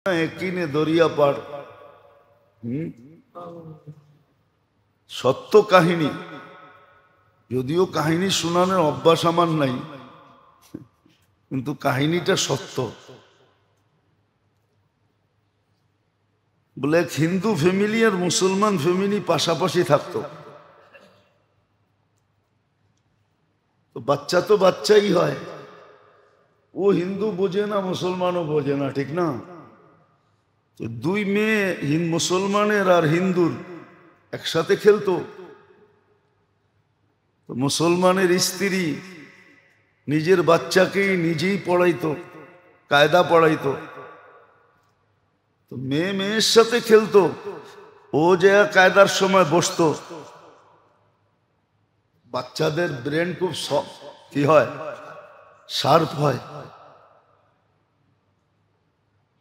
একিনে দরিয়া পার। সত্য কাহিনী, যদিও কাহিনী শোনানোর অভ্যাস আমার নাই, কিন্তু কাহিনীটা সত্য। বলে এক হিন্দু ফ্যামিলি আর মুসলমান ফ্যামিলি পাশাপাশি থাকতো। তো বাচ্চাই হয়, ও হিন্দু বোঝে না, মুসলমানও বোঝে না, ঠিক না? তো দুই মেয়ে মুসলমানের আর হিন্দুর একসাথে খেলতো। তো মুসলমানের স্ত্রী নিজের বাচ্চাকেই নিজেই পড়াইতো, কায়দা পড়াইতো। তো মেয়ের সাথে খেলতো, ও যে কায়দার সময় বসতো। বাচ্চাদের ব্রেন খুব কি হয়, শার্প হয়।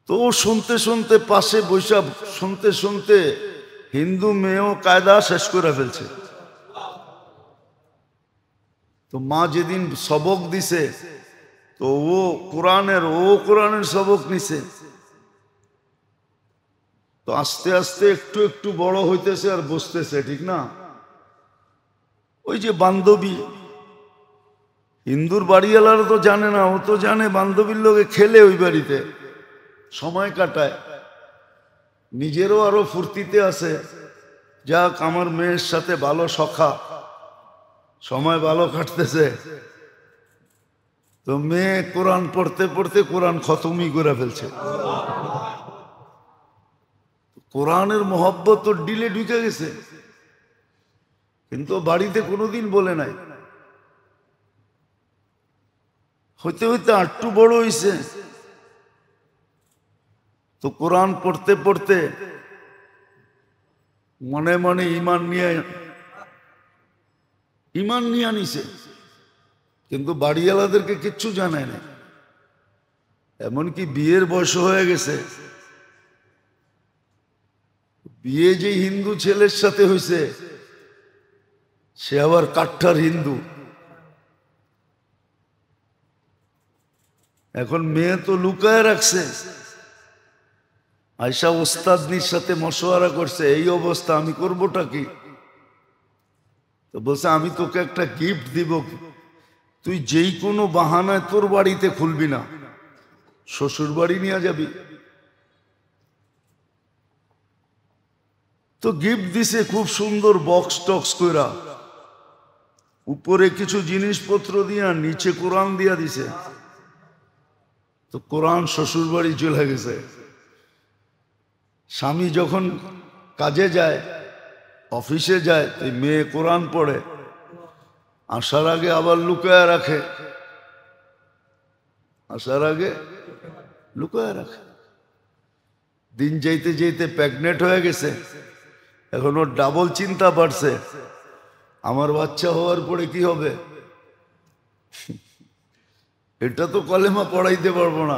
তো শুনতে শুনতে পাশে বৈশাখ শুনতে শুনতে হিন্দু মেয়েও কায়দা শেষ করে ফেলছে। তো মা যেদিন সবক দিছে, তো ও কোরআনের সবক নিছে। তো আস্তে আস্তে একটু একটু বড় হইতেছে আর বুঝতেছে, ঠিক না? ওই যে বান্ধবী, হিন্দুর বাড়িওয়ালারা তো জানে না, ও তো জানে বান্ধবীর লোকে খেলে ওই বাড়িতে সময় কাটায়, নিজেরও আরো ফুর্তিতে আছে। যাক, আমার মেয়ের সাথে ভালো সখা, সময় ভালো কাটতেছে। তো মেয়ে কোরআন পড়তে পড়তে কোরআন খতমই করে ফেলছে। কোরআনের মহব্বত তো ডিলে ঢুকে গেছে, কিন্তু বাড়িতে কোনোদিন বলে নাই। হইতে হইতে আটটু বড় হইছে, তো কোরআন পড়তে পড়তে মনে মনে ইমান নিয়ে নিছে, কিন্তু বাড়িওয়ালাদেরকে কিচ্ছু জানায় না। এমনকি বিয়ের বয়স হয়ে গেছে, বিয়ে যে হিন্দু ছেলের সাথে হয়েছে, সে আবার কাঠ্টার হিন্দু। এখন মেয়ে তো লুকায় রাখছে, আয়সা ওস্তাদনির সাথে মশওয়ারা করছে, এই অবস্থা আমি করবোটা কি? তো বলছে, আমি তোকে একটা গিফট দিব, তুই যেই কোনো বাহানায় তোর বাড়িতে খুলবি না, শ্বশুর বাড়ি নিয়ে যাবি। তো গিফট দিছে খুব সুন্দর বক্স টক্স কইরা, উপরে কিছু জিনিসপত্র দিয়া নিচে কোরআন দিয়া দিছে। তো কোরআন শ্বশুর বাড়ি চলে গেছে। স্বামী যখন কাজে যায়, অফিসে যায়, এই মেয়ে কোরআন পড়ে, আসার আগে আবার লুকায় রাখে, দিন যাইতে যাইতে প্রেগনেন্ট হয়ে গেছে। এখন ওর ডাবল চিন্তা বাড়ছে, আমার বাচ্চা হওয়ার পরে কি হবে? এটা তো কলেমা পড়াইতে পারবো না।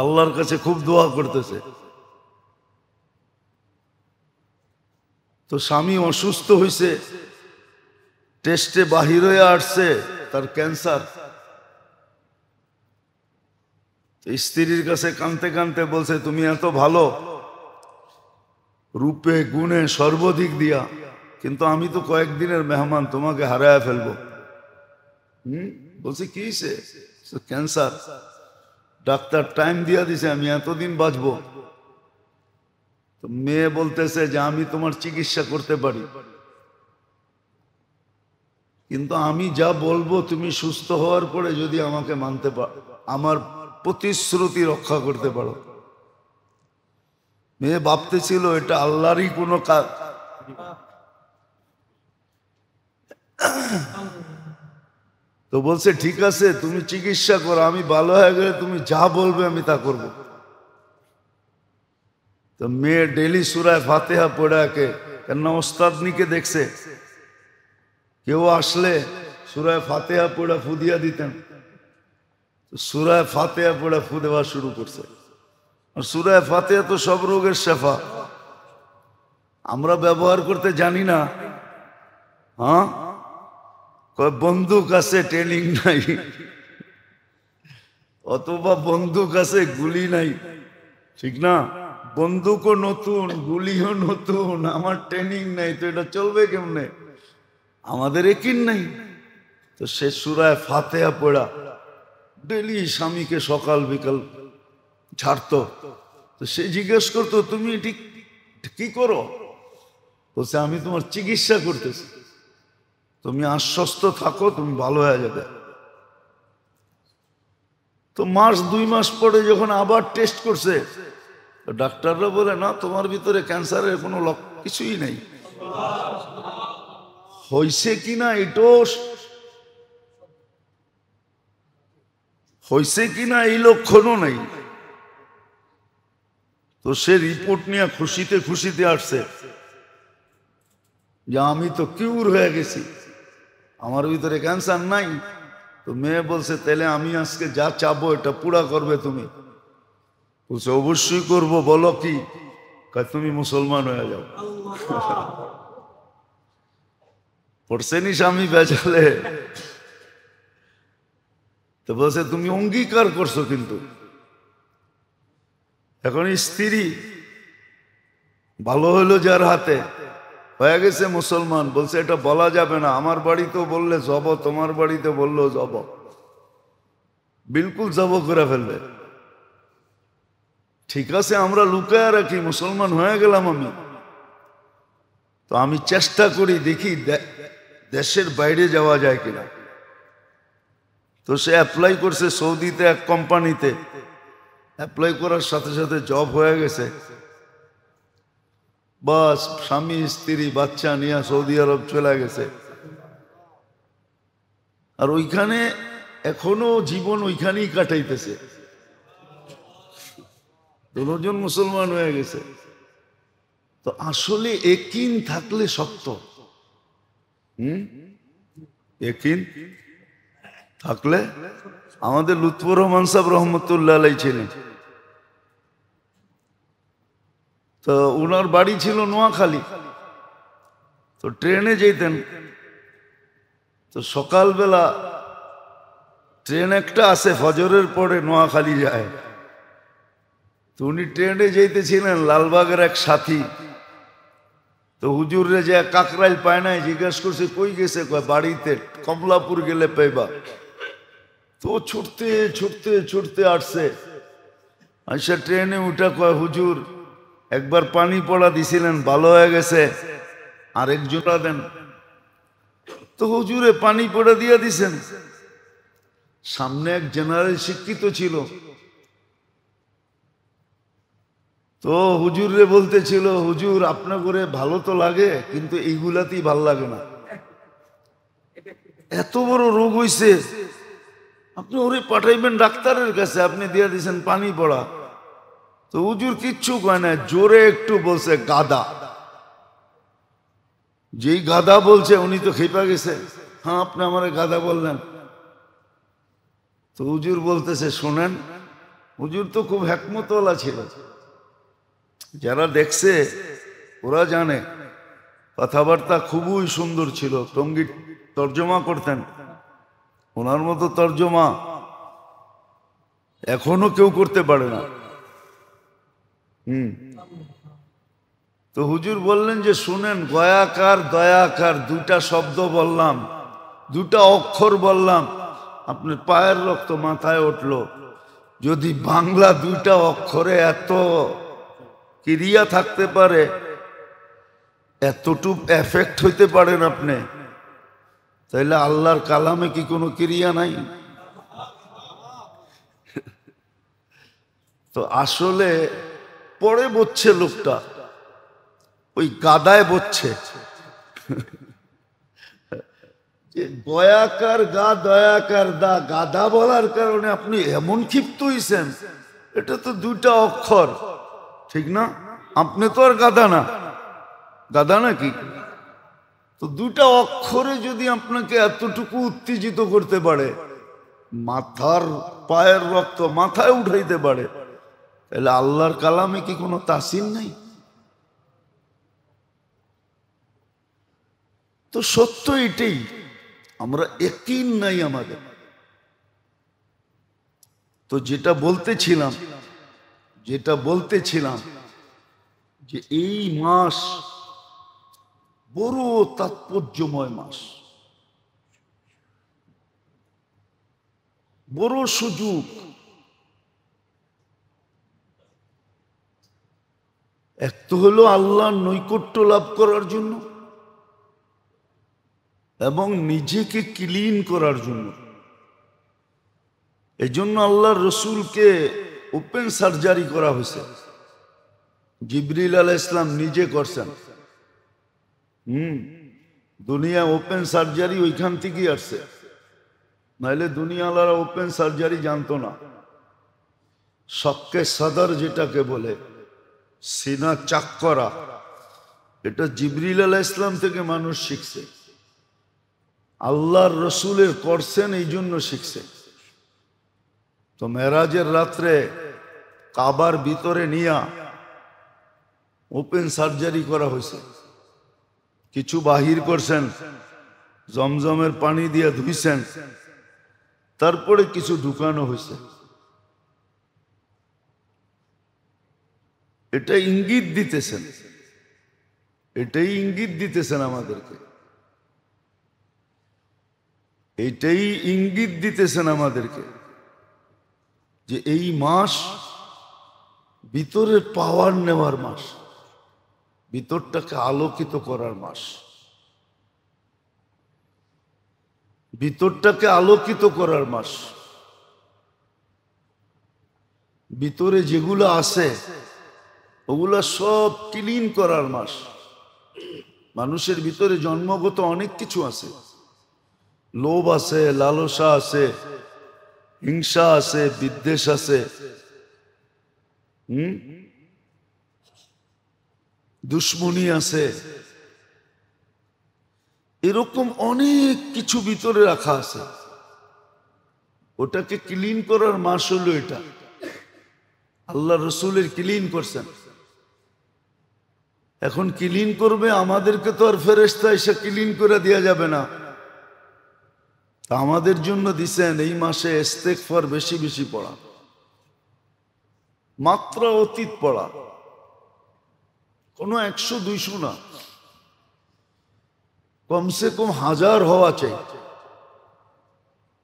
আল্লাহর কাছে খুব দোয়া করতেছে। তো স্বামী অসুস্থ হয়েছে, টেস্টে বাহির হয়ে আসছে তার ক্যান্সার। স্ত্রীর কাছে কাঁদতে কাঁদতে বলছে, তুমি এত ভালো রূপে গুণে সর্বাধিক দিয়া, কিন্তু আমি তো কয়েকদিনের মেহমান, তোমাকে হারায় ফেলবো। বলছে কি হয়েছে? ক্যান্সার, ডাক্তার টাইম দিয়া দিছে, আমি এতদিন বাঁচবো। তো মেয়ে বলতেছে যে আমি তোমার চিকিৎসা করতে পারি, কিন্তু আমি যা বলবো তুমি সুস্থ হওয়ার পরে যদি আমাকে মানতে পারো, আমার প্রতিশ্রুতি রক্ষা করতে পারো। মেয়ে ভাবতেছিল এটা আল্লাহরই কোনো কাজ। তো বলছে ঠিক আছে, তুমি চিকিৎসা করো, আমি ভালো হয়ে গেলে তুমি যা বলবে আমি তা করব। তো মেয়ে ডেলি সূরা ফাতিহা পড়ে, কেননা ওস্তাদনিকে দেখছে, কেউ আসলে সূরা ফাতিহা পড়ে ফু দিয়া দিতেন। তো সূরা ফাতিহা পড়ে ফু দেওয়া শুরু করছে। আর সূরা ফাতিহা তো সব রোগের শেফা, আমরা ব্যবহার করতে জানি না। হ্যাঁ, বন্দুক আছে, ট্রেনিং নাই, অথবা বন্দুক আছে, গুলি নাই। ঠিক না? বন্দুকও নতুন, গুলিও নতুন, আমার ট্রেনিং নাই, তো এটা চলবে কেমনে? আমাদের একিন নাই। তো সে সূরা ফাতিহা পড়া ডেলি স্বামীকে সকাল বিকাল ছাড়তো। তো সে জিজ্ঞেস করতো, তুমি ঠিক কি করো? বলছে, আমি তোমার চিকিৎসা করতেছি, তুমি আশ্বস্ত থাকো, তুমি ভালো হয়ে যাবে। তো মাস 2 মাস পরে যখন আবার টেস্ট করছে, ডাক্তাররা বলে, না, তোমার ভিতরে ক্যান্সারের কোনো কিছুই নেই। হয়েছে কিনা এটাও, হয়েছে কিনা এই লক্ষণও নেই। তো সে রিপোর্ট নিয়ে খুশিতে খুশিতে আসছে যে আমি তো কিউর হয়ে গেছি, আমার ভিতরে ক্যান্সার নাই। তো মেয়ে বলছে, তাহলে আমি আজকে যা চাবো এটা পুরা করবে তুমি? বলছে, অবশ্যই করব, বলো কি? তুমি মুসলমান হয়ে যাও। পড়ছেনি স্বামী বেজালে। তো বলছে, তুমি অঙ্গীকার করছো, কিন্তু এখন স্ত্রী ভালো হইলো যার হাতে, হয়ে গেছে মুসলমান। বলছে, এটা বলা যাবে না, আমার বাড়িতেও বললে জব, তোমার বাড়িতে বললেও জব, বিলকুল জব করে ফেলবে। ঠিক আছে, আমরা লুকায় রাখি, মুসলমান হয়ে গেলাম আমি। তো আমি চেষ্টা করি, দেখি দেশের বাইরে যাওয়া যায় কিনা। তো সে অ্যাপ্লাই করছে সৌদিতে এক কোম্পানিতে। অ্যাপ্লাই করার সাথে সাথে জব হয়ে গেছে। বাস, স্বামী স্ত্রী বাচ্চা নিয়ে সৌদি আরব চলে গেছে। আর ওইখানে এখনো জীবন ওইখানেই কাটাইতেছে। দুজন মুসলমান হয়ে গেছে। তো আসলে একিন থাকলে সত্য, একিন থাকলে। আমাদের লুৎফর রহমান সাহেব রহমতুল্লাহ আলাইহি ছিলেন। তো উনার বাড়ি ছিল নোয়াখালী। তো ট্রেনে যেতেন। তো সকালবেলা ট্রেন একটা আছে ফজরের পরে নোয়াখালী যায়। তো উনি ট্রেনে যেতেছিলেন, লালবাগের এক সাথী। তো হুজুরে যে কাকরাইল পায় নাই, জিজ্ঞেস করছে, কই গেছে? কয়, বাড়িতে, কমলাপুর গেলে পাইবা। তো ছুটতে ছুটতে ছুটতে আসছে। আচ্ছা, ট্রেনে উঠা কয়, হুজুর একবার পানি পড়া দিছিলেন, ভালো হয়ে গেছে, আরেক জোড়া দেন। তো হুজুরে পানি পড়া দিয়া দিছেন। সামনে এক জেনারেল শিক্ষিত ছিল। তো হুজুরে বলতেছিল, হুজুর আপনার করে ভালো তো লাগে, কিন্তু এইগুলাতেই ভাল লাগে না। এত বড় রোগ হইছে, আপনি ওরে পাঠাইবেন ডাক্তারের কাছে, আপনি দিয়া দিছেন পানি পড়া। তো হুজুর কিচ্ছু কয় না, জোরে একটু বলছে, গাদা। যেই গাদা বলছে, উনি তো খেপা গেছে। হ্যাঁ, আপনি আমার গাদা বললেন। তো হুজুর বলতেছে, শোনেন, হুজুর তো খুব হিকমতওয়ালা ছিল। যারা দেখছে ওরা জানে, কথাবার্তা খুবই সুন্দর ছিল। টঙ্গী তর্জমা করতেন, ওনার মতো তর্জমা এখনো কেউ করতে পারে না। তো হুজুর বললেন যে, শুনেন, গয়াকার দয়াকার দুটা শব্দ বললাম, দুটা অক্ষর বললাম, আপনার পায়ের রক্ত মাথায় উঠল। যদি বাংলা দুইটা অক্ষরে এত ক্রিয়া থাকতে পারে, এতটুকু এফেক্ট হইতে পারেন আপনি, তাইলে আল্লাহর কালামে কি কোনো ক্রিয়া নাই? তো আসলে পরে বলছে লোকটা, ওই গাদায় বলছে যে দয়াকার গা, দয়াকার দা, গাদা বলার কারণে আপনি এমন ক্ষিপ্ত হইছেন। এটা তো দুইটা অক্ষর, ঠিক না? আপনি তো আর গাদা না, গাদা নাকি? তো দুইটা অক্ষরে যদি আপনাকে এতটুকু উত্তেজিত করতে পারে, মাথার পায়ের রক্ত মাথায় উঠাইতে পারে, তাহলে আল্লাহর কালামে কি কোনো তাসির নাই? তো সত্য এটাই, আমরা ইয়াকিন নাই আমাদের। তো যেটা বলতেছিলাম, যেটা বলতেছিলাম যে এই মাস বড় তাৎপর্যময় মাস, বড় সুযোগ। এক তো হলো আল্লাহর নৈকট্য লাভ করার জন্য এবং নিজেকে ক্লিন করার জন্য। এই জন্য আল্লাহর রসুলকে ওপেন সার্জারি করা হয়েছে। জিবরিল আলাইহিস সালাম নিজে করছেন। দুনিয়া ওপেন সার্জারি ওইখান থেকেই আসছে, নাহলে দুনিয়াওয়ালারা ওপেন সার্জারি জানতো না। শক্কে সদর যেটাকে বলে, সিনা চাক করা, এটা জিবরিল আলাইহিস সালাম থেকে মানুষ শিখছে। আল্লাহর রসুলের করছেন, এই জন্য শিখছে। তো মেরাজের রাত্রে কাবার ভিতরে নিয়া ওপেন সার্জারি করা হয়েছে। কিছু বাহির করছেন, জমজমের পানি দিয়ে ধুইছেন, তারপরে কিছু ঢুকানো হয়েছে। এটা ইঙ্গিত দিতেছেন, এটাই ইঙ্গিত দিতেছেন আমাদেরকে, এইটাই ইঙ্গিত দিতেছেন আমাদেরকে যে এই মাস ভিতরের পাওয়ার নেওয়ার মাস, ভিতরটাকে আলোকিত করার মাস, ভিতরটাকে আলোকিত করার মাস। ভিতরে যেগুলো আছে ওগুলা সব ক্লিন করার মাস। মানুষের ভিতরে জন্মগত অনেক কিছু আছে, লোভ আছে, লালসা আছে, হিংসা আছে, বিদ্বেষ আছে, দুশ্মনী আছে, এরকম অনেক কিছু ভিতরে রাখা আছে। ওটাকে ক্লিন করার মাস হলো এটা। আল্লাহ রসুলের ক্লিন করছেন, এখন ক্লিন করবে। আমাদেরকে তো আর ফেরেশতা এসে ক্লিন করে দেওয়া যাবে না। আমাদের জন্য দিছেন এই মাসে ইস্তেগফার বেশি বেশি পড়া, মাত্রা অতীত পড়া, কোনো 100-200 না, কমসে কম 1000 হওয়া চাই,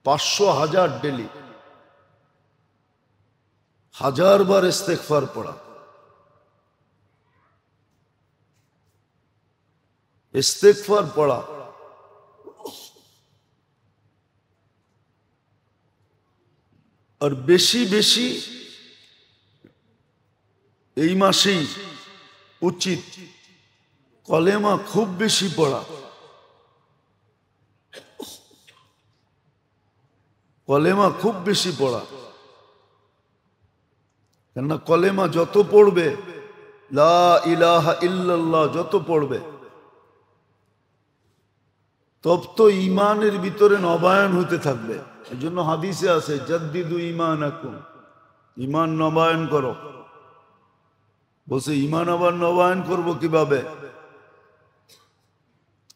500-1000 ডেলি, 1000 বার ইস্তেগফার পড়া। ইস্তেগফার পড়া আর বেশি বেশি এই মাসেই উচিত কলেমা খুব বেশি পড়া। কলেমা খুব বেশি পড়া, কেননা কলেমা যত পড়বে, লা ইলাহা ইল্লাল্লাহ যত পড়বে, তব তো ইমানের ভিতরে নবায়ন হতে থাকবে। এই জন্য হাদিসে আছে, জাদ্দিদু ঈমানাকুম, ইমান নবায়ন করো। বলছে ইমান আবার নবায়ন করব কিভাবে?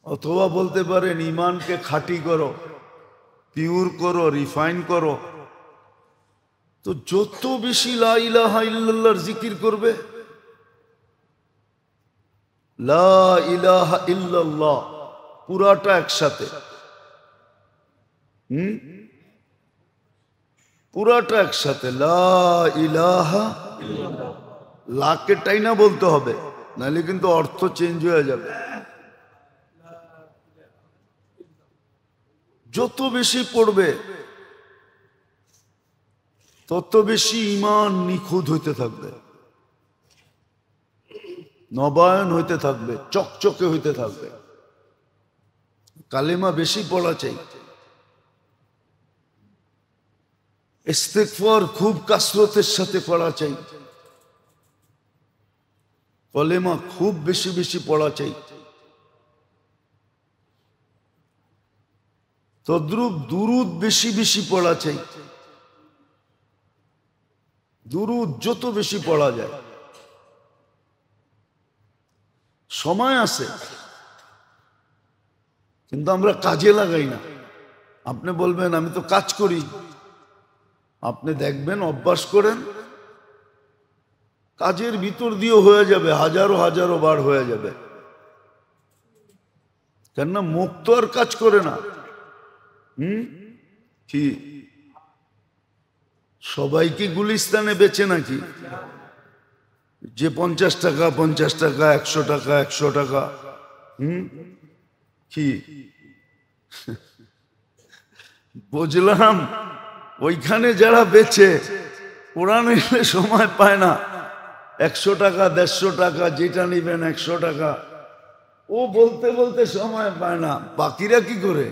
অথবা বলতে পারেন ইমানকে খাঁটি করো, পিওর করো, রিফাইন করো। তো যত বেশি লা ইলাহা ইল্লাল্লাহর জিকির করবে, লা ইলাহা ইল্লাল্লাহ পুরাটা একসাথে, পুরাটা একসাথে, লা ইলাহা ইল্লাল্লাহ। লাকে টাই না বলতে হবে, নাহলে কিন্তু অর্থ চেঞ্জ হয়ে যাবে। যত বেশি পড়বে তত বেশি ঈমান নিখুঁত হইতে থাকবে, নবায়ন হইতে থাকবে, চকচকে হইতে থাকবে। কালেমা বেশি পড়া চাই, ইস্তেগফার খুব কাসরতের সাথে পড়া চাই, কলেমা খুব বেশি বেশি পড়া চাই। তদ্রূপ দুরুদ বেশি বেশি পড়া চাই। দুরুদ যত বেশি পড়া যায়। সময় আছে কিন্তু আমরা কাজে লাগাই না। আপনি বলবেন আমি তো কাজ করি, আপনি দেখবেন অভ্যাস করেন, কাজের ভিতর দিয়েও হয়ে যাবে, হাজারো হাজারো বার হয়ে যাবে। কেননা মুখ তো আর কাজ করে না। কি সবাইকে গুলিস্তানে বেচে নাকি? যে 50 টাকা 50 টাকা, 100 টাকা 100 টাকা, কি বুঝলাম? ওইখানে যারা বেচে ওরা নিলে সময় পায় না। 100 টাকা 150 টাকা যেটা নিবেন 100 টাকা, ও বলতে বলতে সময় পায় না। বাকিরা কি করে?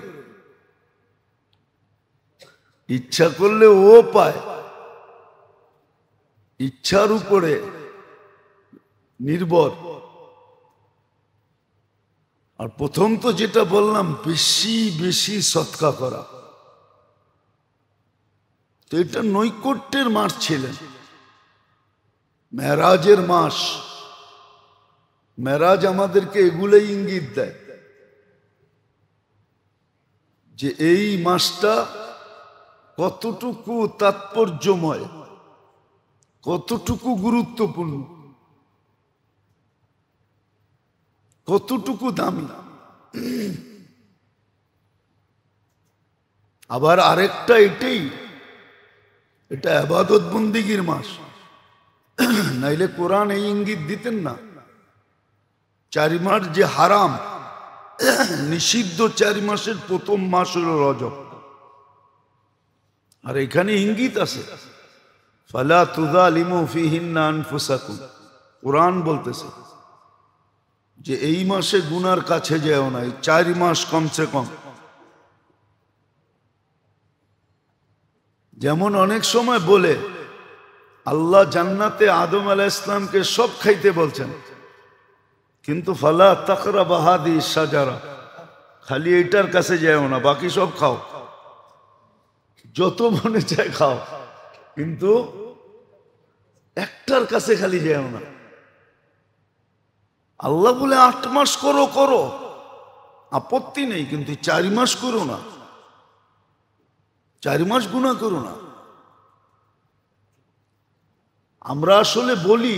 ইচ্ছা করলে ও পায়, ইচ্ছার উপরে নির্ভর। আর প্রথম তো যেটা বললাম, বেশি বেশি সৎকা করা। তো এটা নৈকট্যের মাস ছিলেন, মেরাজের মাস। মেরাজ আমাদেরকে এগুলোই ইঙ্গিত দেয় যে এই মাসটা কতটুকু তাৎপর্যময়, কতটুকু গুরুত্বপূর্ণ, কতটুকু দামি। আবার আরেকটা এটাই, এটা ইবাদত বন্দিগির মাস। নাইলে কোরআন এই ইঙ্গিত দিতেন না। 4 মাস যে হারাম, নিষিদ্ধ 4 মাসের প্রথম মাস হলো রজব। আর এখানে ইঙ্গিত আছে, ফালা তুযালিমু ফীহিন্না আনফুসাকুম। কোরআন বলতেছে যে এই মাসে গুনার কাছে যেও না, 4 মাস কমসে কম। যেমন অনেক সময় বলে আল্লাহ জান্নাতে আদম আলাইহিস সালামকে সব খাইতে বলছেন, কিন্তু ফালা তাকরাবা হাদিস শাজারা, খালি এইটার কাছে যেও না, বাকি সব খাও, যত মনে চায় খাও, কিন্তু একটার কাছে খালি যেও না। আল্লাহ বলে 8 মাস করো, করো, আপত্তি নেই, কিন্তু 4 মাস করো না, 4 মাস গুনাহ করো না। আমরা আসলে বলি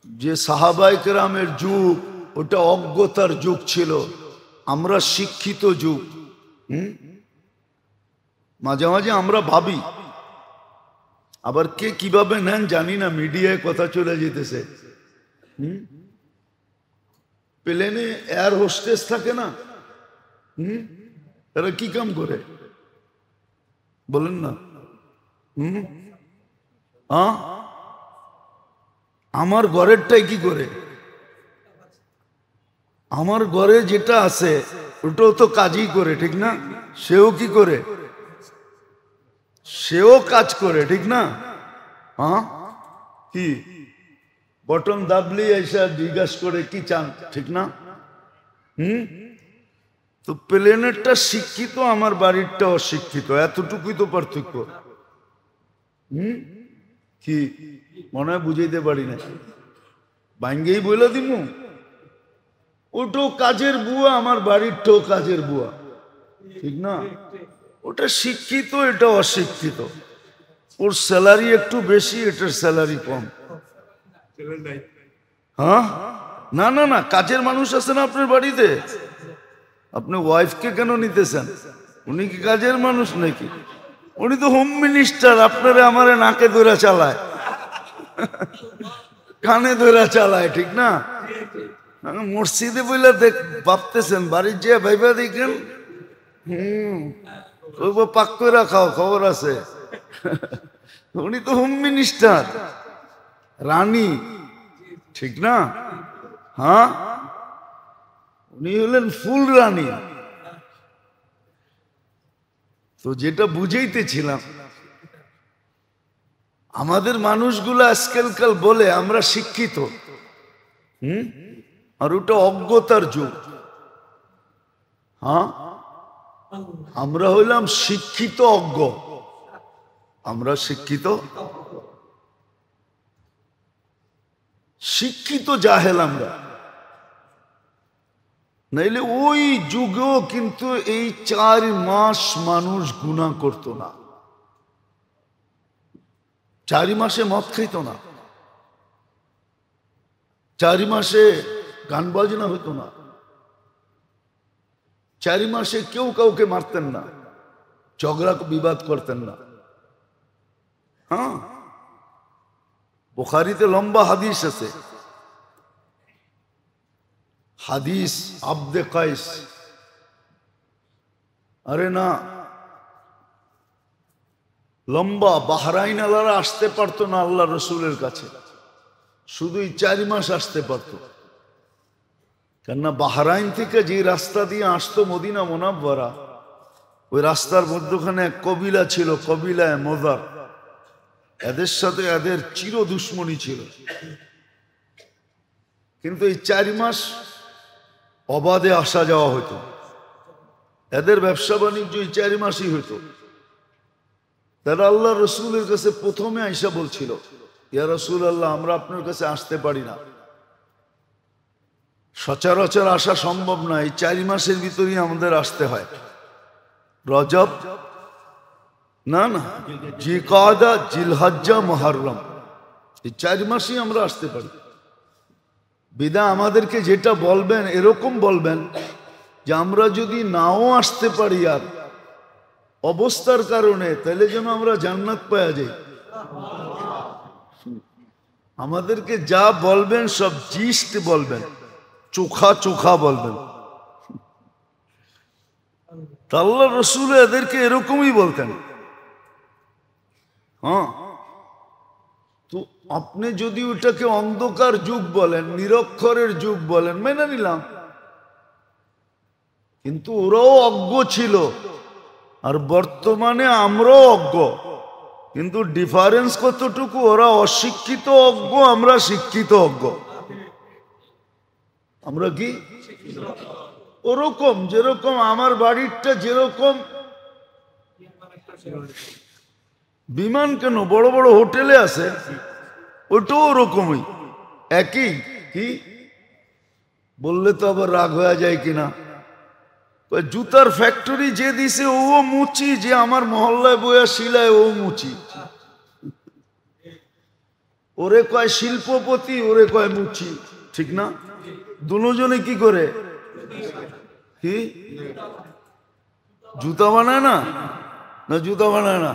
যে সাহাবায়ে কেরামের যুগ ওটা অজ্ঞতার যুগ ছিল, আমরা শিক্ষিত যুগ। মাঝে মাঝে আমরা ভাবি, আবার কে কিভাবে নেন জানি না, মিডিয়ায় কথা চলে যেতেছে। প্লেনে এয়ার হোস্টেস থাকে না, এরা কি কাম করে বলেন না? আমার ঘরেরটাই কি করে? আমার ঘরে যেটা আছে ওটাও তো কাজই করে, ঠিক না? সেও কি করে? সেও কাজ করে, ঠিক না? কি বটন দাবলি এসে জিজ্ঞাসা করে কি চান, ঠিক না? তো প্লেনেরটা শিক্ষিত, আমার বাড়িরটা অশিক্ষিত, এতটুকুই তো পার্থক্য। কি মনে হয় বুঝাইতে পারি না, ভাঙ্গেই বলে দিমু। ওটাও কাজের বুয়া, আমার বাড়িরটাও কাজের বুয়া, ঠিক না? ওটা শিক্ষিত, এটা অশিক্ষিত। ওর স্যালারি একটু বেশি, এটার স্যালারি কম। হ্যাঁ, না না না, কাজের মানুষ আছে না আপনার বাড়িতে? আপনি ওয়াইফকে কেন নিতেছেন? উনি কি কাজের মানুষ নাকি? উনি তো হোম মিনিস্টার, আপনারে আমারে নাকে ধরে চালায়, কানে ধরে চালায়, ঠিক না? মসজিদে বইলা দেখ ভাবতেছেন, বাড়ির যে ভাইবা দেখেন, পাক করে খাও, খবর আছে। উনি তো হোম মিনিস্টার, রানী, ঠিক না? হ্যাঁ, উনি হলেন ফুল রানী। তো যেটা বুঝাইতেছিলাম, আমাদের মানুষগুলো আজকালকাল বলে আমরা শিক্ষিত, আর ওটা অজ্ঞতার যুগ। হ্যাঁ, আমরা হইলাম শিক্ষিত অজ্ঞ, আমরা শিক্ষিত, শিক্ষিত জাহেল আমরা। নাইলে ওই যুগেও কিন্তু এই 4 মাস মানুষ গুনাহ করতো না, 4 মাসে মদ খাইতো না, 4 মাসে গান বাজনা হতো না, 4 মাসে কেউ কাউকে মারতেন না, ঝগড়া বিবাদ করতেন না। হ্যাঁ, বুখারীতে লম্বা হাদিস আছে, হাদিস আব্দে কাইস, আরে না লম্বা, বাহরাইন আলারা আসতে পারতো না আল্লাহ রসুলের কাছে, শুধুই 4 মাস আসতে পারতো। কেননা বাহরাইন থেকে যে রাস্তা দিয়ে আসতো মদিনা মুনাওয়ারা, ওই রাস্তার মধ্যখানে এক কবিলা ছিল, কবিলায় মুযার, এদের সাথে এদের চির দুশ্মনী ছিল। কিন্তু এই 4 মাস অবাধে আসা যাওয়া হতো, এদের ব্যবসা বাণিজ্য এই 4 মাসই হতো। তারা আল্লাহ রসুলের কাছে প্রথমে আইসা বলছিল, ইয়া রাসূলুল্লাহ, আমরা আপনার কাছে আসতে পারি না, সচরাচর আসা সম্ভব না, এই 4 মাসের ভিতরেই আমাদের আসতে হয়। রজব না না, জিলকাদা, জিলহজ্জা, মুহররম, এই 4 মাসেই আমরা আসতে পারি। বিদা আমাদেরকে যেটা বলবেন এরকম বলবেন যে আমরা যদি নাও আসতে পারি আর অবস্থার কারণে, তাহলে যেন আমরা জান্নাত পাওয়া যাই। আমাদেরকে যা বলবেন সব জিস্ট বলবেন, চোখা চোখা বলবেন। আল্লাহ রসুল এদেরকে এরকমই বলতেন। হ্যাঁ, তো আপনি যদি ওটাকে অন্ধকার যুগ বলেন, নিরক্ষরের যুগ বলেন, মেনে নিলাম, কিন্তু ওরাও অজ্ঞ ছিল আর বর্তমানে আমরাও অজ্ঞ, কিন্তু ডিফারেন্স কতটুকু, ওরা অশিক্ষিত অজ্ঞ, আমরা শিক্ষিত অজ্ঞ। আমরা কি ওরকম, যেরকম আমার বাড়িটা যেরকম বিমান কেন বড় বড় হোটেলে আছে, ওটাও ওরকমই একই। কি বললে তো আবার রাগ হয়ে যায় কিনা, জুতার ফ্যাক্টরি যে দিছে ও মুচি, যে আমার মহল্লায় বইয়া শিলায় ও মুচি, ওরে কয় শিল্পপতি, ওরে কয় মুচি, ঠিক না? দুজনে কি করে, কি জুতা বানায় না? না জুতা বানায় না,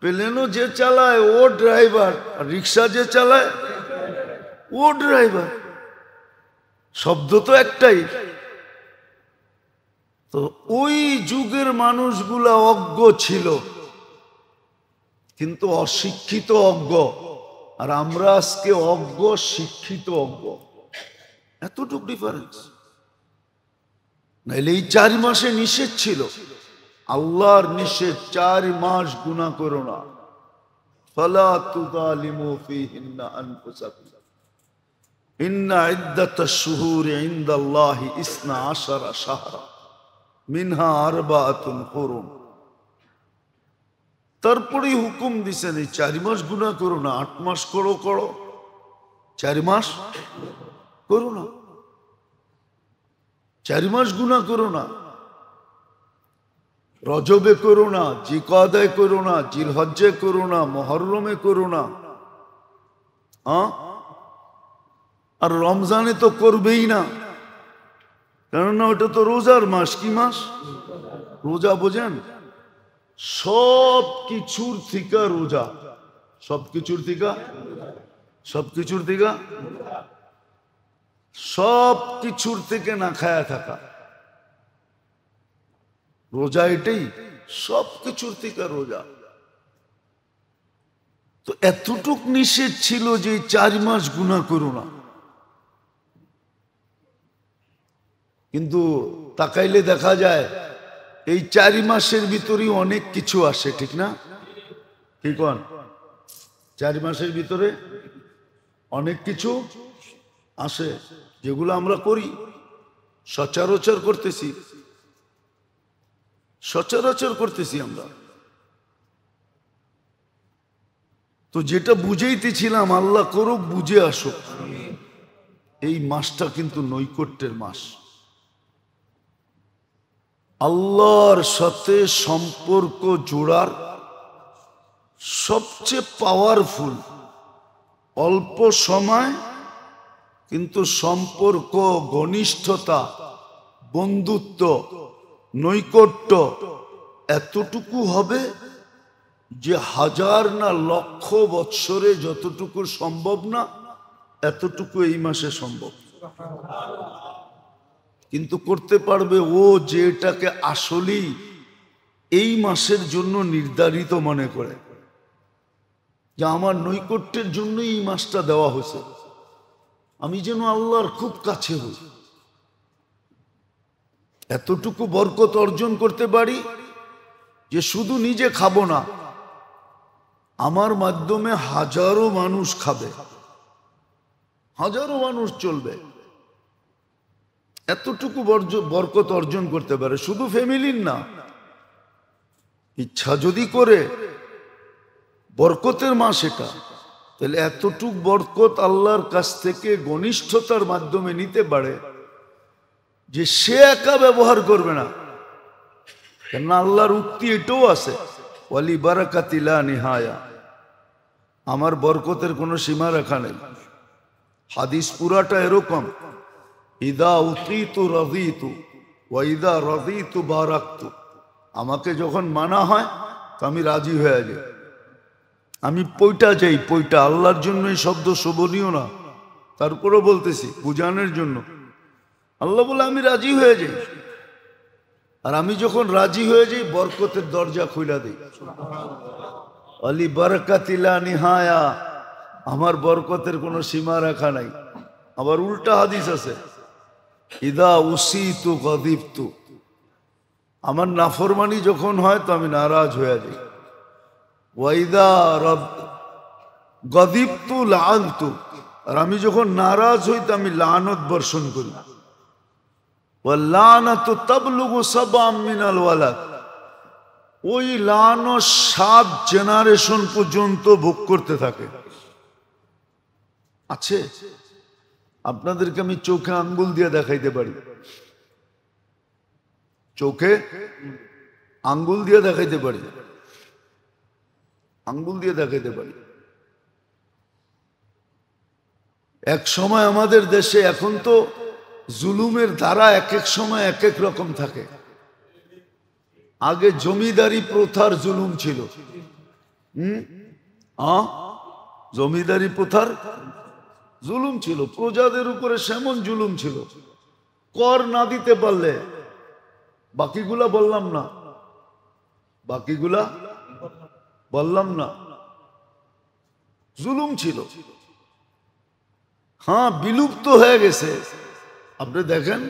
প্লেনও যে চালায় ও ড্রাইভার, আর রিক্সা যে চালায় ও ড্রাইভার, শব্দ তো একটাই। তো ওই যুগের মানুষগুলা অজ্ঞ ছিল, কিন্তু অশিক্ষিত অজ্ঞ, আর আমরা আজকে অজ্ঞ শিক্ষিত অজ্ঞ, এতটুকু ডিফারেন্স। নাইলে এই 4 মাসে নিষেধ ছিল, আল্লাহর নিষেধ, 4 মাস গুনাহ করো না, ফালা তুযালিমু ফীহিন্না আনফুসাকুম, ইন্না ইদ্দাতাশ শুহুরি ইনদাল্লাহি 12 শাহরা মিনহা আরবাআতুন হুরুম। তারপরে হুকুম দিছেন এই 4 মাস গুনাহ করো না, 8 মাস করো, 4 মাস করো না, 4 মাস গুনাহ করো না। রজবে করো না, জিলকাদায় করো না, জিলহজ্জে করো না, মুহররমে করো না, আর রমজানে তো করবেই না, কেননা ওটা তো রোজার মাস। কি মাস? রোজা বোঝেন? সব কিছুর থেকে রোজা, সব কিছুর থেকে, সব কিছুর থেকে, সব কিছুর থেকে না খায়া থাকা, রোজা এটাই, সব কিছুর থেকে রোজা। তো এতটুক নিষেধ ছিল যে 4 মাস গুনাহ করো না। কিন্তু তাকাইলে দেখা যায় এই 4 মাসের ভিতরেই অনেক কিছু আসে, ঠিক না? কি কোন? 4 মাসের ভিতরে অনেক কিছু আসে, যেগুলো আমরা করি, সচরাচর করতেছি, সচরাচর করতেছি আমরা। তো যেটা বুঝাইতেছিলাম, আল্লাহ করুক বুঝে আসুক, এই মাসটা কিন্তু নৈকট্যের মাস, আল্লাহর সাথে সম্পর্ক জোড়ার সবচেয়ে পাওয়ারফুল, অল্প সময় কিন্তু সম্পর্ক, ঘনিষ্ঠতা, বন্ধুত্ব, নৈকট্য এতটুকু হবে যে হাজার না লক্ষ বৎসরে যতটুকু সম্ভব না এতটুকু এই মাসে সম্ভব। কিন্তু করতে পারবে ও যেটাকে আসলেই এই মাসের জন্য নির্ধারিত মনে করে, যে আমার নৈকট্যের জন্য এই মাসটা দেওয়া হয়েছে, আমি যেন আল্লাহর খুব কাছে হই। এতটুকু বরকত অর্জন করতে পারি যে শুধু নিজে খাবো না, আমার মাধ্যমে হাজারো মানুষ খাবে, হাজারো মানুষ চলবে। এতটুকু বরকত অর্জন করতে পারে, শুধু ফ্যামিলির না। ইচ্ছা যদি করে, বরকতের মাস এটা, তাহলে এতটুক বরকত আল্লাহর কাছ থেকে ঘনিষ্ঠতার মাধ্যমে নিতে পারে যে সে একা ব্যবহার করবে না। কেননা আল্লাহর উক্তি এটাও আছে, ওয়ালি বারাকাতি লা নিহায়া, আমার বরকতের কোনো সীমা রেখা নেই। হাদিস পুরাটা এরকম, ইদা উতিতু রাদিতু ওয়া ইদা রাদিতু বারাকতু, আমাকে যখন মানা হয় তো আমি রাজি হয়ে যাই, আমি পইটা যাই, পইটা। আল্লাহর জন্য এই শব্দ শোভনীয় না, তারপরেও বলতেছি বুঝানোর জন্য। আল্লাহ বলে আমি রাজি হয়ে যাই, আর আমি যখন রাজি হয়ে যাই বরকতের দরজা খুলে দিই। আলি বারাকাতি লা নিহায়া, আমার বরকতের কোনো সীমা রেখা নাই। আবার উল্টা হাদিস আছে, ইদা উসিতু গাদিবতু, আমার নাফরমানি যখন হয় তো আমি নারাজ হয়ে যাই। ওয়াইদা গাদিবতু লাআনতু, আর আমি যখন নারাজ হই তো আমি লানত বর্ষণ করি। ওয়াল্লানাতু তাবলুগু সাবআম মিনাল ওয়ালাদ, ওই লানত 7 জেনারেশন পর্যন্ত ভোগ করতে থাকে। আছে, আপনাদেরকে আমি চোখে আঙ্গুল দিয়ে দেখাইতে পারি, চোখে আঙ্গুল দিয়ে দেখাইতে পারি, আঙ্গুল দিয়ে দেখাইতে পারি। এক সময় আমাদের দেশে, এখন তো জুলুমের ধারা এক এক সময় এক এক রকম থাকে। আগে জমিদারি প্রথার জুলুম ছিল, জমিদারি প্রথার জুলুম ছিল, প্রজাদের উপরে সেমন জুলুম ছিল। কর না দিতে পারলে, বাকিগুলা বললাম না, বাকিগুলা বললাম না, জুলুম ছিল। হ্যাঁ, বিলুপ্ত হয়ে গেছে। আপনি দেখেন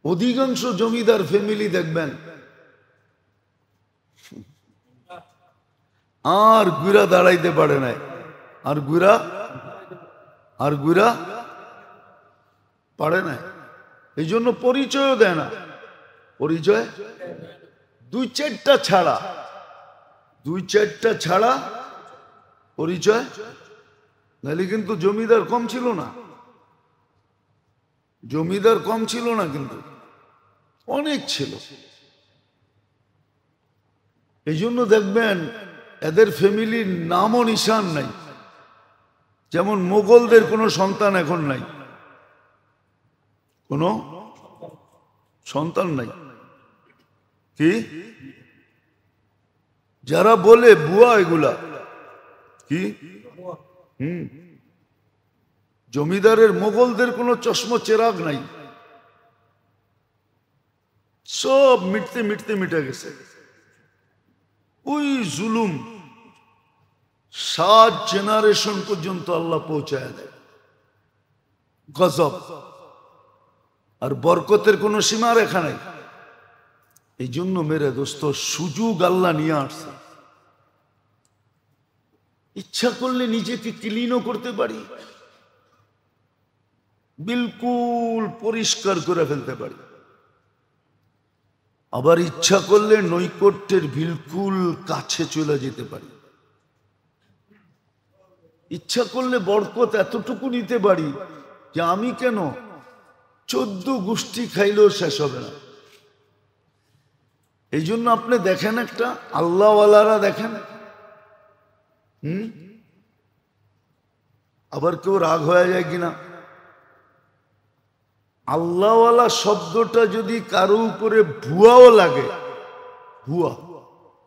অধিকাংশ জমিদার ফ্যামিলি দেখবেন আর গুড়া দাঁড়াইতে পারে নাই, আর গুড়া পারে না, এই জন্য পরিচয়ও দেয় না। পরিচয় 2-4টা ছাড়া, 2-4টা ছাড়া পরিচয়, নাহলে কিন্তু জমিদার কম ছিল না, জমিদার কম ছিল না, কিন্তু অনেক ছিল। এই জন্য দেখবেন এদের ফ্যামিলির নামও নিশান নাই। যেমন মোগলদের কোনো সন্তান এখন নাই, কোনো সন্তান নাই। কি যারা বলে বুয়া, এগুলা কি? জমিদারের মোগলদের কোনো চশমা চেরাগ নাই, সব মিটতে মিটতে মিটে গেছে। ওই জুলুম 7 জেনারেশন পর্যন্ত আল্লাহ পৌঁছায় দেয়, গজব। আর বরকতের কোনো সীমা রেখা নাই। এই জন্য মেরে দোস্ত, সুযোগ আল্লাহ নিয়ে আসছে। ইচ্ছা করলে নিজেকে ক্লিনও করতে পারি, বিলকুল পরিষ্কার করে ফেলতে পারি। আবার ইচ্ছা করলে নৈকট্যের বিলকুল কাছে চলে যেতে পারি। ইচ্ছা করলে বরকত এতটুকু নিতে পারি যে আমি কেন 14 গোষ্ঠী খাইলেও শেষ হবে না। এই জন্য আপনি দেখেন, একটা আল্লাহওয়ালারা দেখেন, আবার কেউ রাগ হয়ে যায় কিনা, আল্লাহওয়ালা শব্দটা যদি কারো উপরে ভুয়াও লাগে, ভুয়া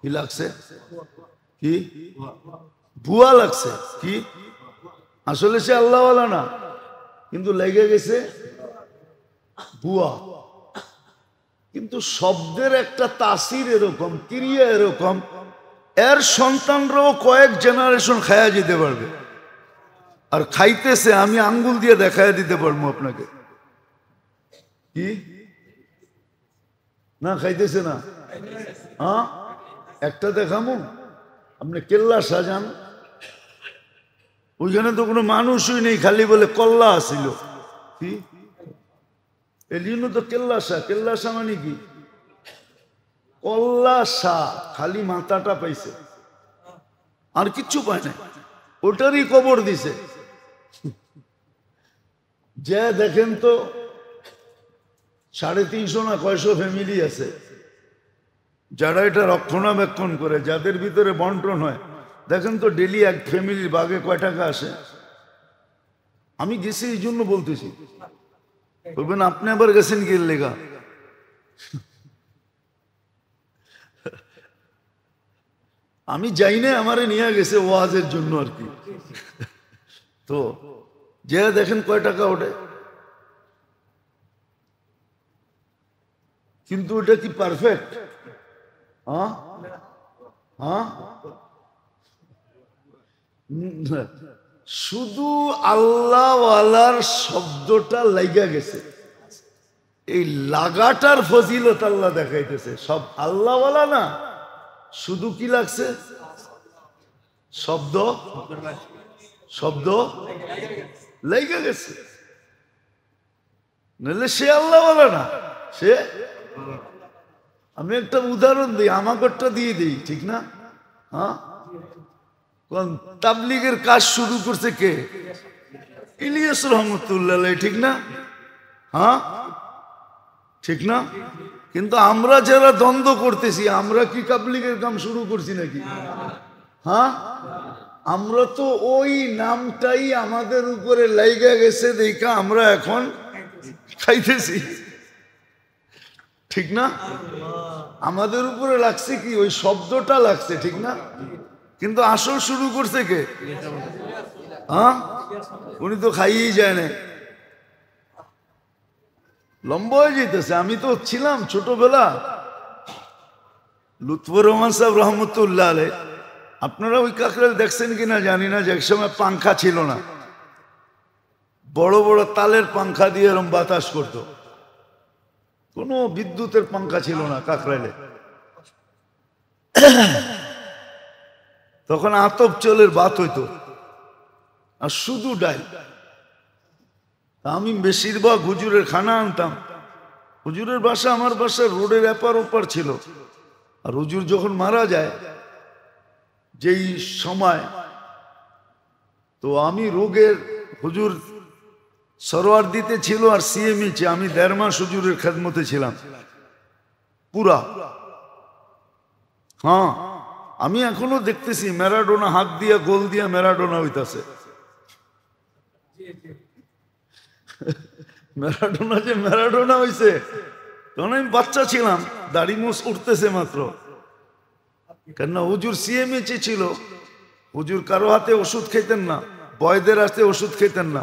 কি লাগছে, কি ভুয়া লাগছে, কি আসলে সে আল্লাহওয়ালা না, কিন্তু লেগে গেছে ভুয়া। কিন্তু শব্দের একটা তাসির এরকম, ক্রিয়া এরকম, এর সন্তানরাও কয়েক জেনারেশন খায়া যেতে পারবে। আর খাইতেছে, আমি আঙ্গুল দিয়ে দেখায় দিতে পারবো আপনাকে। কি না খাইতেছে না? হ্যাঁ, একটা দেখামো। আপনি কেল্লা সাজান, ওইখানে তো কোনো মানুষই নেই, খালি বলে কল্লা আসিল। কি এই জন্য তো কেল্লা শাহ, কেল্লা শাহ মানে কি? কল্লা শাহ, খালি মাথাটা পাইছে, আর কিচ্ছু পায় না, ওটারই কবর দিছে। যে দেখেন তো 350 না কয়শো ফ্যামিলি আছে যারা এটা রক্ষণাবেক্ষণ করে, যাদের ভিতরে বন্টন হয়। দেখেন তো ডেলি এক ফ্যামিলির বাগে কয় টাকা আসে। আমি গেছি এই জন্য বলতেছি, বলবেন আপনি আবার গেছেন কি লেগা? আমি যাই না, আমারে নিয়ে গেছে ওয়াজের জন্য আর কি। তো যে দেখেন কয় টাকা ওঠে, কিন্তু ওটা কি পারফেক্ট? হ্যাঁ হ্যাঁ, শুধু আল্লাহওয়ালার শব্দটা লাইগা গেছে, এই লাগাটার ফজিলত আল্লাহ দেখাইতেছে। সব আল্লাহওয়ালা না, শুধু কি লাগছে শব্দ, শব্দ লাইগা গেছে, নাহলে সে আল্লাহওয়ালা না। সে, আমি একটা উদাহরণ দিই, আমাকেরটা দিয়ে দিই, ঠিক না? হ্যাঁ, কোন তাবলিগের কাজ শুরু করছে কে? ইলিয়াস রহমতুল্লাহ, ঠিক না? হ্যাঁ, ঠিক না? কিন্তু আমরা যারা দ্বন্দ্ব করতেছি, আমরা কি তাবলিগের কাম শুরু করছি নাকি? হ্যাঁ, আমরা তো ওই নামটাই আমাদের উপরে লাইগা গেছে দেখা আমরা এখন খাইতেছি, ঠিক না? আমাদের উপরে লাগছে কি, ওই শব্দটা লাগছে, ঠিক না? কিন্তু আসল শুরু করছে কে? হ্যাঁ, উনি তো খাইয়েই যায় না, লম্বা হয়ে যেতেছে। আমি তো ছিলাম ছোটবেলা, লুৎফর রহমান সাহেব রহমতুল্লাহ আলাই, আপনারা ওই কাকরাইল দেখছেন কিনা জানি না, যে একসময় পাংখা ছিল না, বড় বড় তালের পাংখা দিয়ে এরম বাতাস করত, কোনো বিদ্যুতের পাংখা ছিল না কাকরাইলে। তখন আতপ চলের বাত হইতো, আর শুধু ডাল। আমি বেশিরভাগ হুজুরের খানা আনতাম। হুজুরের বাসা আমার বাসা রোডের এপার ওপার ছিল। আর হুজুর যখন মারা যায়, যেই সময়, তো আমি রোগের, হুজুর সরোয়ার দিতে ছিল আর সিএমইচে, আমি 1.5 মাস হুজুরের খেদমতে ছিলাম পুরা। হ্যাঁ, আমি এখনো দেখতেছি ম্যারাডোনা হাত দিয়া গোল দিয়া ম্যারাডোনা হইতাছে। ম্যারাডোনা যে ম্যারাডোনা হইছে, তখন আমি বাচ্চা ছিলাম, দাড়ি মোছ উঠতেছে মাত্র। কেননা হুজুর সিএমইচে ছিল, হুজুর কারো হাতে ওষুধ খেতেন না, বয়দের হাতে ওষুধ খেতেন না,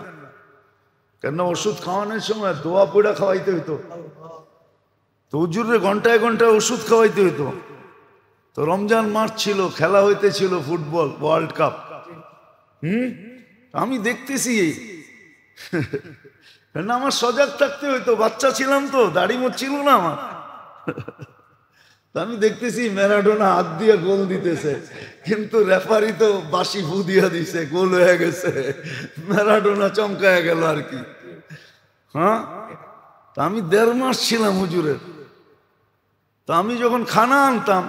কেননা ওষুধ খাওয়ানোর সময় দোয়া পড়া খাওয়াইতে হইতো। তো হুজুরে ঘন্টায় ঘন্টায় ওষুধ খাওয়াইতে হইতো। তো রমজান মাস ছিল, খেলা হইতেছিল ফুটবল ওয়ার্ল্ড কাপ। আমি দেখতেছি, না আমার সজাগ থাকতে হইতো, বাচ্চা ছিলাম তো, দাড়ি মোছ ছিল না আমার। আমি দেখতেছি ম্যারাডোনা হাত দিয়ে গোল দিতেছে, কিন্তু রেফারি তো বাসি ফু দিয়া দিছে, গোল হয়ে গেছে, ম্যারাডোনা চমকায় গেল আর কি। হ্যাঁ, তা আমি 1.5 মাস ছিলাম হুজুরের। তো আমি যখন খানা আনতাম,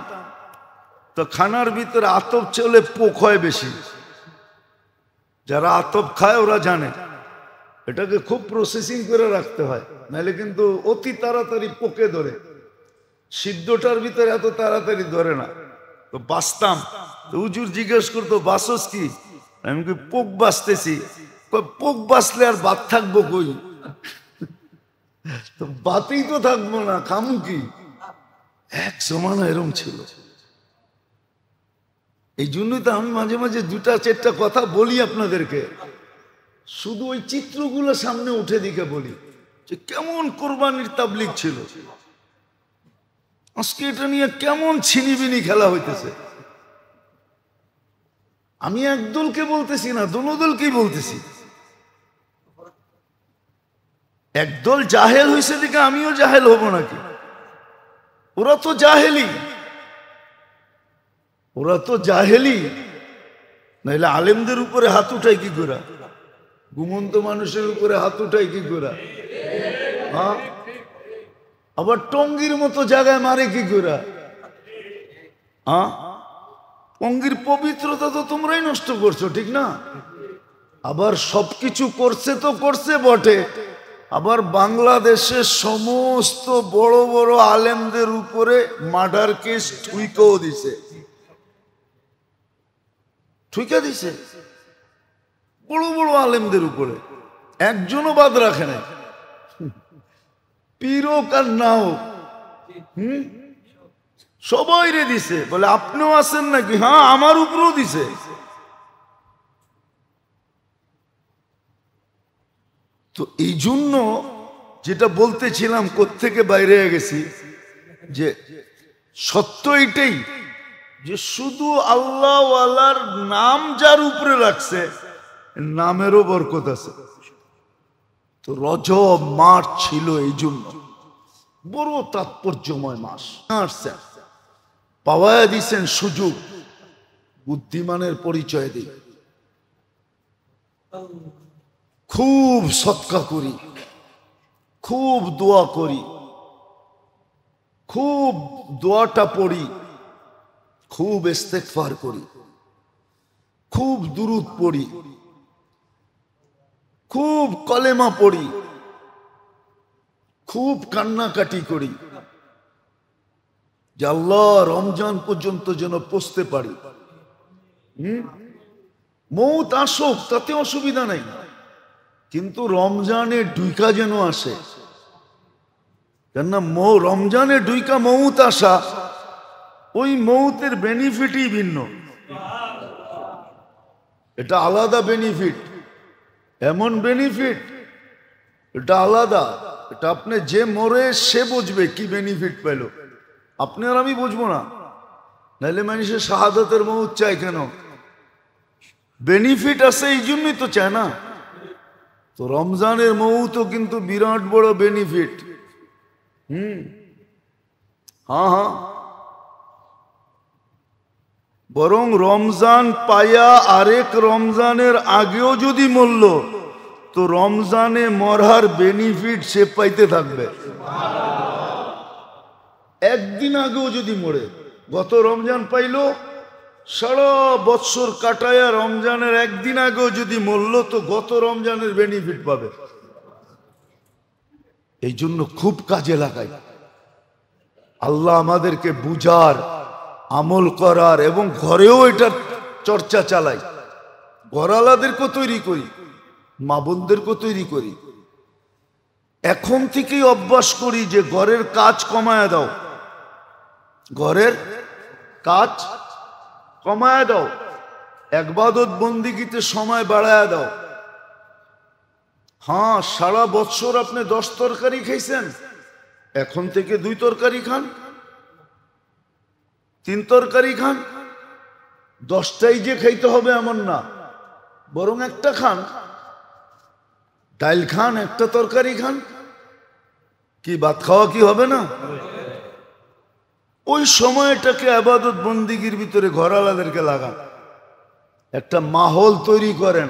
তো খানার ভিতরে আতপ চলে পোক হয় বেশি। যারা আতপ খায় ওরা জানে, এটাকে খুব প্রসেসিং করে রাখতে হয়, নাহলে কিন্তু অতি তাড়াতাড়ি পোকে ধরে। সিদ্ধটার ভিতরে এত তাড়াতাড়ি ধরে না। তো বাঁচতাম, তো হুজুর জিজ্ঞেস করতো বাসস কি? আমি কি পোক বাঁচতেছি। পোক বাঁচলে আর বাদ থাকবো কই? তো বাতেই তো থাকবো না, খামু কি? এক জমানা এরম ছিল। এই জন্যই তো আমি মাঝে মাঝে দুটা চারটা কথা বলি আপনাদেরকে, শুধু ওই চিত্রগুলো সামনে উঠে দিকে বলি যে কেমন কোরবানির তাবলীগ ছিল। আজকে এটা নিয়ে কেমন ছিনিবিনি খেলা হইতেছে। আমি একদলকে বলতেছি না, দোনো দলকেই বলতেছি। একদল জাহেল হয়েছে দিকে আমিও জাহেল হব নাকি? ওরা তো জাহেলি, ওরা তো জাহেলি। নাইলে আলেমদের উপরে হাত উঠাই কি করে? ঘুমন্ত মানুষের উপরে হাত উঠাই কি করে? হ্যাঁ, আবার টঙ্গির মতো জায়গায় মারে কি করে? হ্যাঁ, টঙ্গির পবিত্রতা তো তোমরাই নষ্ট করছো, ঠিক না? আবার সবকিছু করছে তো করছে বটে, আবার বাংলাদেশের সমস্ত বড় বড় আলেমদের উপরে মার্ডার কেস ঠুইকেও দিছে, ঠুইকা দিছে বড় বড় আলেমদের উপরে, একজনও বাদ রাখে না। পীর হোক আর না হোক, সবাই রে দিছে। বলে আপনিও আছেন নাকি? হ্যাঁ, আমার উপরেও দিছে। তো এই জন্য যেটা বলতেছিলাম, কোত্থেকে বাইরে হয়ে গেছি, যে সত্য এটাই যে শুধু আল্লাহ ওয়ালার নাম যার উপরে রাখছে, নামেরও বরকত আছে। তো রজব মাস ছিল এই জন্য বড় তাৎপর্যময় মাস। পাওয়া দিছেন সুযোগ, বুদ্ধিমানের পরিচয় দিই। খুব সৎকা করি, খুব দোয়া করি, খুব দোয়াটা পড়ি, খুব ইস্তেগফার করি, খুব দুরূদ পড়ি, খুব কলেমা পড়ি, খুব কান্নাকাটি করি যে আল্লাহ রমজান পর্যন্ত যেন পৌঁছতে পারি। মৌত আসুক তাতে অসুবিধা নাই, কিন্তু রমজানে ডুইকা যেন আসে। কেননা রমজানে ডুইকা মৌত আসা, ওই মৌতের বেনিফিটই ভিন্ন। এটা আলাদা বেনিফিট, এমন বেনিফিট, এটা আলাদা। এটা আপনি যে মরে সে বুঝবে কি বেনিফিট পেল, আপনি আর আমি বুঝবো না। নাইলে মানুষের শাহাদাতের মৌত চায় কেন? বেনিফিট আছে এই জন্যই তো চায় না। তো রমজানের মৌতও কিন্তু বিরাট বড় বেনিফিট। হ্যাঁ হ্যাঁ, বরং রমজান পায়া আরেক রমজানের আগেও যদি মরল, তো রমজানে মরার বেনিফিট সে পাইতে থাকবে। একদিন আগেও যদি মরে, গত রমজান পাইলো, সারা বৎসর কাটায়া রমজানের একদিন আগেও যদি মরল, তো গত রমজানের বেনিফিট পাবে। এই জন্য খুব কাজে লাগাই। আল্লাহ আমাদেরকে বুঝার, আমল করার, এবং ঘরেও এটার চর্চা চালাই। ঘরালাদেরকেও তৈরি করি, মা বোনদেরকেও তৈরি করি। এখন থেকেই অভ্যাস করি যে ঘরের কাজ কমায়া দাও, ঘরের কাজ কমায়া দাও, ইবাদত বন্দিগিতে সময় বাড়ায়া দাও। হ্যাঁ, সারা বছর আপনি 10 তরকারি খাইছেন, এখন থেকে 2 তরকারি খান, 3 তরকারি খান। 10টাই যে খাইতে হবে এমন না, বরং একটা খান, ডাল খান, একটা তরকারি খান। কি ভাত খাওয়া কি হবে না? ওই সময়টাকে ইবাদত বন্দিগির ভিতরে ঘরালাদেরকে লাগান, একটা মাহল তৈরি করেন।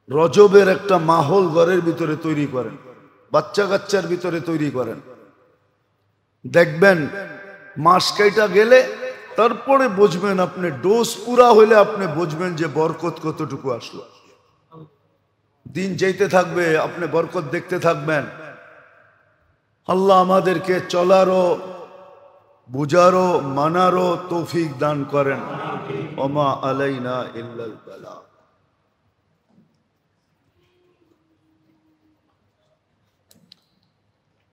রজবের একটা মাহল ঘরের ভিতরে তৈরি করেন, বাচ্চা কাচ্চার ভিতরে তৈরি করেন। দেখবেন মাস কাইটা গেলে তারপরে বুঝবেন, আপনি ডোজ পুরা হইলে আপনি বুঝবেন যে বরকত কতটুকু আসলো। দিন যেতে থাকবে, আপনি বরকত দেখতে থাকবেন। আল্লাহ আমাদেরকে চলারও, বুঝারও, মানারও তৌফিক দান করেন। ওমা আলাইনা ইল্লাল বালাগ।